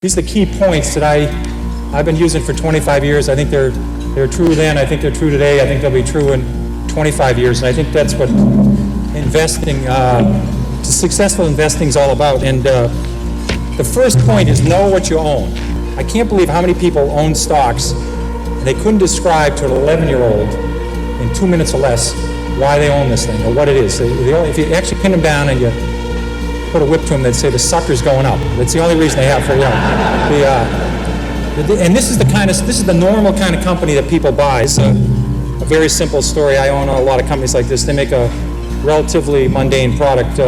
These are the key points that I've been using for 25 years. I think they're true then. I think they're true today. I think they'll be true in 25 years. And I think that's what investing, successful investing is all about. And the first point is know what you own. I can't believe how many people own stocks and they couldn't describe to an 11-year-old in 2 minutes or less why they own this thing or what it is. If you actually pin them down and you put a whip to them, they'd say the sucker's going up. That's the only reason they have for and this is the normal kind of company that people buy. It's a very simple story. I own a lot of companies like this. They make a relatively mundane product.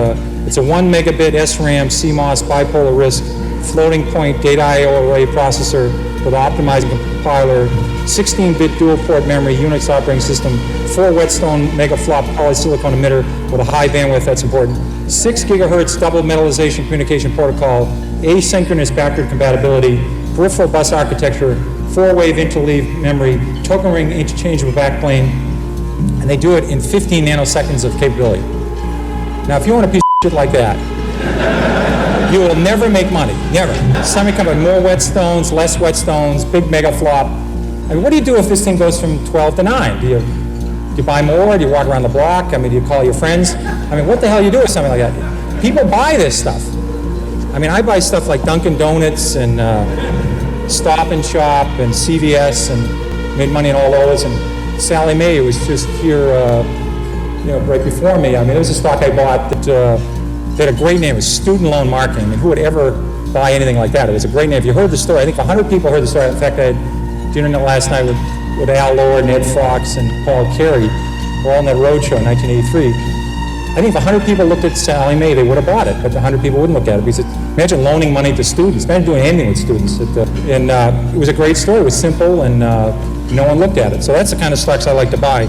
It's a 1 megabit SRAM CMOS bipolar risk floating point data I/O array processor with optimizing compiler, 16-bit dual port memory, Unix operating system, 4 Whetstone megaflop polysilicon emitter with a high bandwidth, that's important, 6 gigahertz double metallization communication protocol, asynchronous backward compatibility, peripheral bus architecture, 4-wave interleave memory, token ring interchangeable backplane, and they do it in 15 nanoseconds of capability. Now, if you want a piece of shit like that, you will never make money, never. Semiconductor, more Whetstones, less Whetstones, big megaflop. I mean, what do you do if this thing goes from 12 to 9? Do you buy more? Do you walk around the block? I mean, do you call your friends? I mean, what the hell do you do with something like that? People buy this stuff. I mean, I buy stuff like Dunkin' Donuts and Stop and Shop and CVS and made money in all those. And Sally Mae was just here, right before me. I mean, it was a stock I bought that had a great name. It was Student Loan Marketing. I mean, who would ever buy anything like that? It was a great name. If you heard the story, I think 100 people heard the story. In fact, I had dinner last night with Al Lohr, Ned Fox, and Paul Carey. We're all on that roadshow in 1983. I think if 100 people looked at Sally Mae, they would have bought it, but 100 people wouldn't look at it because imagine loaning money to students. Imagine doing anything with students. It was a great story. It was simple, and no one looked at it. So that's the kind of stocks I like to buy.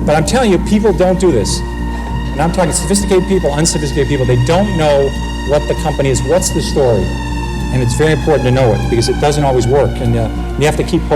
But I'm telling you, people don't do this. And I'm talking sophisticated people, unsophisticated people. They don't know what the company is, what's the story. And it's very important to know it because it doesn't always work. And you have to keep posting.